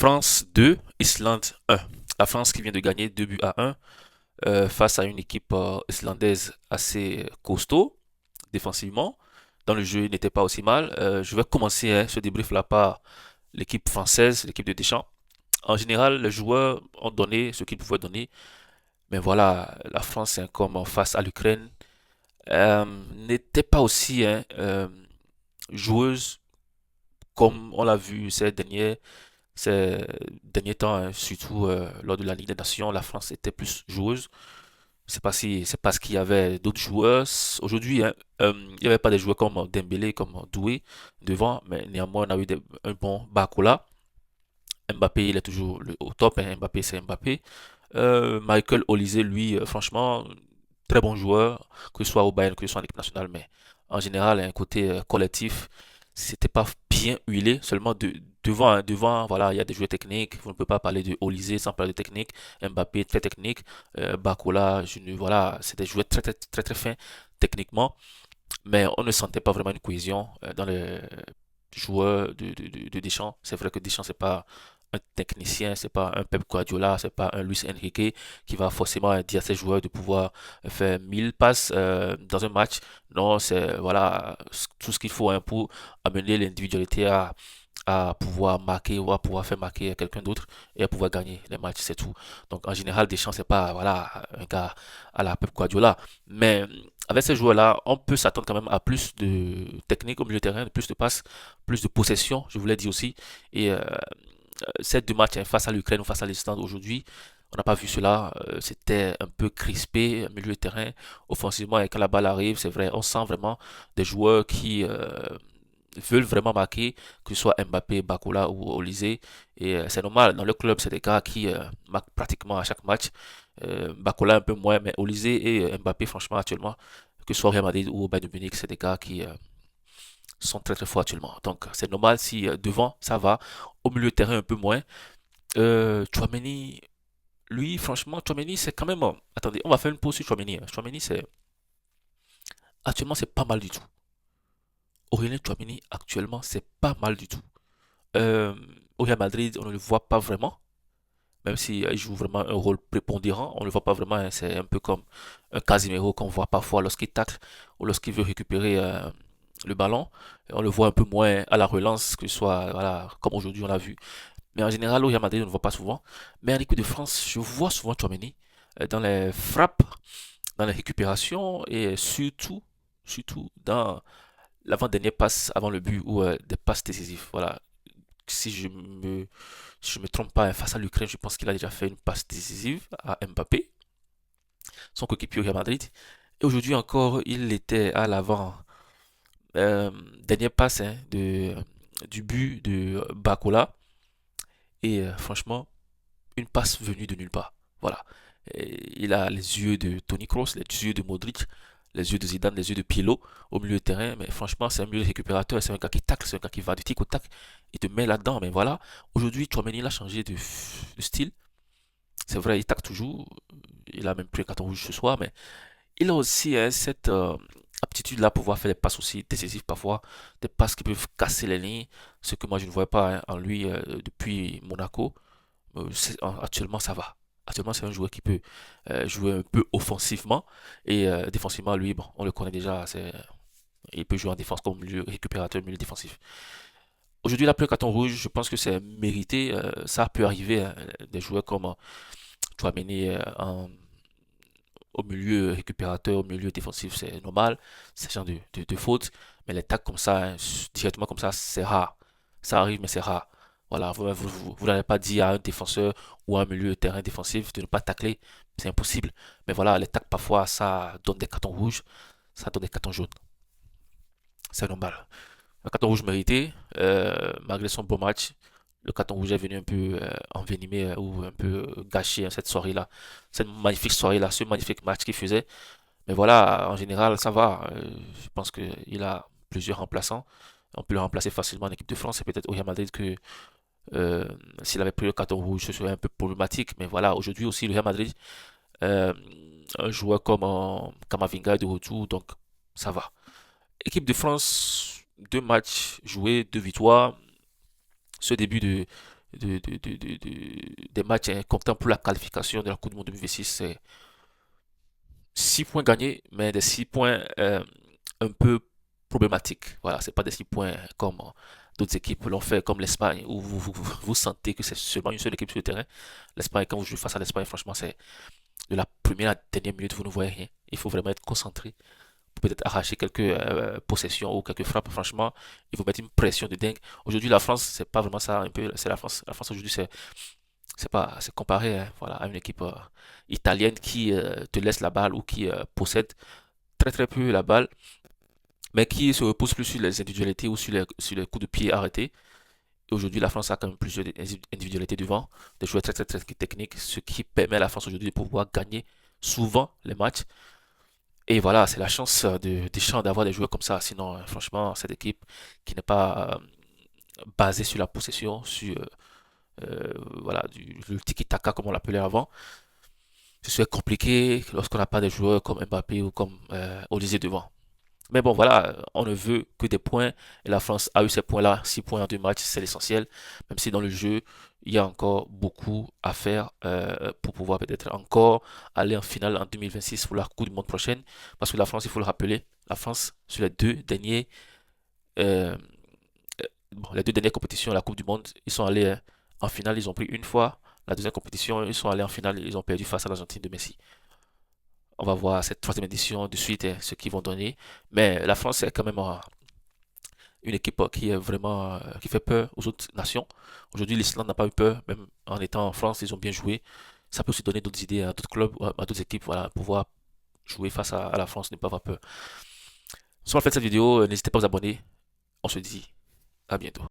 France 2, Islande 1. La France qui vient de gagner 2 buts à 1 face à une équipe islandaise assez costaud défensivement. Dans le jeu, il n'était pas aussi mal. Je vais commencer ce débrief-là par l'équipe française, l'équipe de Deschamps. En général, les joueurs ont donné ce qu'ils pouvaient donner. Mais voilà, la France, comme face à l'Ukraine, n'était pas aussi joueuse comme on l'a vu ces derniers temps, surtout lors de la Ligue des Nations. La France était plus joueuse. Je sais pas si c'est parce qu'il y avait d'autres joueurs. Aujourd'hui, il n'y avait pas des joueurs comme Dembélé, comme Doué devant, mais néanmoins, on a eu un bon Barcola. Mbappé, il est toujours au top, hein. Mbappé, c'est Mbappé. Michael Olise, lui, franchement, très bon joueur, que ce soit au Bayern, que ce soit en équipe nationale, mais en général, un côté collectif, c'était pas bien huilé, seulement devant, hein, devant, voilà, il y a des joueurs techniques, vous ne pouvez pas parler de Olise sans parler de technique, Mbappé, très technique, Bakola, voilà, c'est des joueurs très, très, très, très fins techniquement, mais on ne sentait pas vraiment une cohésion dans les joueurs de Deschamps. C'est vrai que Deschamps, c'est pas un technicien, c'est pas un Pep Guardiola, c'est pas un Luis Enrique qui va forcément dire à ses joueurs de pouvoir faire 1000 passes dans un match. Non, c'est voilà tout ce qu'il faut hein, pour amener l'individualité à pouvoir marquer ou à pouvoir faire marquer quelqu'un d'autre et à pouvoir gagner les matchs, c'est tout. Donc en général, Deschamps, c'est pas voilà un gars à la Pep Guardiola, mais avec ces joueurs-là, on peut s'attendre quand même à plus de technique au milieu de terrain, plus de passes, plus de possession, je vous l'ai dit aussi. Et ces deux matchs hein, face à l'Ukraine ou face à l'Islande aujourd'hui, on n'a pas vu cela. C'était un peu crispé, milieu de terrain, offensivement, et quand la balle arrive, c'est vrai, on sent vraiment des joueurs qui veulent vraiment marquer, que ce soit Mbappé, Bakola ou Olise. Et c'est normal, dans le club, c'est des gars qui marquent pratiquement à chaque match. Bakola un peu moins, mais Olise et Mbappé, franchement, actuellement, que ce soit au Real Madrid ou au Bayern de Munich, c'est des gars qui sont très très forts actuellement. Donc c'est normal si devant, ça va. Au milieu de terrain, un peu moins. Chouameni, lui, franchement, Chouameni, c'est quand même... attendez, on va faire une pause sur Chouameni, hein. Chouameni, c'est... Actuellement, c'est pas mal du tout. Aurélien Chouameni, actuellement, c'est pas mal du tout. Euh, Au Real Madrid, on ne le voit pas vraiment. Même s'il joue vraiment un rôle prépondérant, on ne le voit pas vraiment, hein. C'est un peu comme un Casemiro qu'on voit parfois lorsqu'il tacle ou lorsqu'il veut récupérer le ballon. On le voit un peu moins à la relance, que ce soit voilà, comme aujourd'hui on l'a vu. Mais en général, au Real Madrid, on ne le voit pas souvent. Mais en équipe de France, je vois souvent Chouameni dans les frappes, dans les récupérations et surtout dans l'avant-dernière passe avant le but ou des passes décisives. Voilà. Si je me trompe pas, hein, face à l'Ukraine, je pense qu'il a déjà fait une passe décisive à Mbappé, son coéquipier au Real Madrid. Et aujourd'hui encore, il était à l'avant. Euh, Dernière passe hein, du but de Bakola. Et franchement, une passe venue de nulle part. Voilà. Et il a les yeux de Tony Kroos, les yeux de Modric, les yeux de Zidane, les yeux de Pirlo au milieu de terrain. Mais franchement, c'est un milieu récupérateur, c'est un gars qui tacle, c'est un gars qui va du tic au tac. Il te met là-dedans. Mais voilà, aujourd'hui, Chouameni il a changé de style. C'est vrai, il tacle toujours. Il a même pris un carton rouge ce soir, mais il a aussi hein, cette aptitude-là pour pouvoir faire des passes aussi décisives parfois, des passes qui peuvent casser les lignes, ce que moi je ne voyais pas hein, en lui depuis Monaco. Actuellement, ça va. Actuellement, c'est un joueur qui peut jouer un peu offensivement et défensivement, lui, bon, on le connaît déjà. Il peut jouer en défense comme milieu récupérateur, milieu défensif. Aujourd'hui, il a pris un carton rouge. Je pense que c'est mérité. Ça peut arriver. Hein, des joueurs comme Chouameni au milieu récupérateur, au milieu défensif, c'est normal. C'est ce genre de faute. Mais les tacles comme ça, hein, directement comme ça, c'est rare. Ça arrive, mais c'est rare. Voilà, vous n'allez pas dire à un défenseur ou à un milieu de terrain défensif de ne pas tacler. C'est impossible. Mais voilà, les tacles, parfois, ça donne des cartons rouges, ça donne des cartons jaunes. C'est normal. Un carton rouge mérité, malgré son beau match. Le carton rouge est venu un peu envenimer ou un peu gâcher hein, cette soirée-là. Cette magnifique soirée-là, ce magnifique match qu'il faisait. Mais voilà, en général, ça va. Je pense qu'il a plusieurs remplaçants. On peut le remplacer facilement en équipe de France. C'est peut-être au Real Madrid que euh, s'il avait pris le carton rouge, ce serait un peu problématique. Mais voilà, aujourd'hui aussi, le Real Madrid, euh, un joueur comme Kamavinga est de retour, donc ça va. Équipe de France, deux matchs joués, deux victoires. Ce début des matchs comptant pour la qualification de la Coupe du Monde 2026. C'est 6 points gagnés, mais des 6 points un peu problématiques. Voilà, c'est pas des 6 points comme d'autres équipes l'ont fait, comme l'Espagne, où vous sentez que c'est seulement une seule équipe sur le terrain. L'Espagne, quand vous jouez face à l'Espagne, franchement, c'est de la première à la dernière minute, vous ne voyez rien. Il faut vraiment être concentré pour peut-être arracher quelques possessions ou quelques frappes. Franchement, il faut mettre une pression de dingue. Aujourd'hui, la France, c'est pas vraiment ça, un peu, c'est la France. La France aujourd'hui, c'est pas, c'est comparé, hein, voilà, à une équipe italienne qui te laisse la balle ou qui possède très très peu la balle, mais qui se repose plus sur les individualités ou sur les coups de pied arrêtés. Et aujourd'hui, la France a quand même plusieurs individualités devant, des joueurs très très très techniques, ce qui permet à la France aujourd'hui de pouvoir gagner souvent les matchs. Et voilà, c'est la chance de Deschamps d'avoir des joueurs comme ça. Sinon, franchement, cette équipe qui n'est pas basée sur la possession, sur voilà, le tiki-taka comme on l'appelait avant, ce serait compliqué lorsqu'on n'a pas des joueurs comme Mbappé ou comme Olysée devant. Mais bon, voilà, on ne veut que des points. Et la France a eu ces points-là, 6 points en 2 matchs, c'est l'essentiel. Même si dans le jeu, il y a encore beaucoup à faire pour pouvoir peut-être encore aller en finale en 2026 pour la Coupe du Monde prochaine. Parce que la France, il faut le rappeler, la France, sur les deux derniers, euh, bon, les deux dernières compétitions à la Coupe du Monde, ils sont allés en finale, ils ont pris une fois. La deuxième compétition, ils sont allés en finale, ils ont perdu face à l'Argentine de Messi. On va voir cette troisième édition de suite, ce qu'ils vont donner. Mais la France est quand même une équipe qui est vraiment qui fait peur aux autres nations. Aujourd'hui, l'Islande n'a pas eu peur, même en étant en France, ils ont bien joué. Ça peut aussi donner d'autres idées à d'autres clubs, à d'autres équipes, voilà, pouvoir jouer face à la France, ne pas avoir peur. Si on a fait cette vidéo, n'hésitez pas à vous abonner. On se dit à bientôt.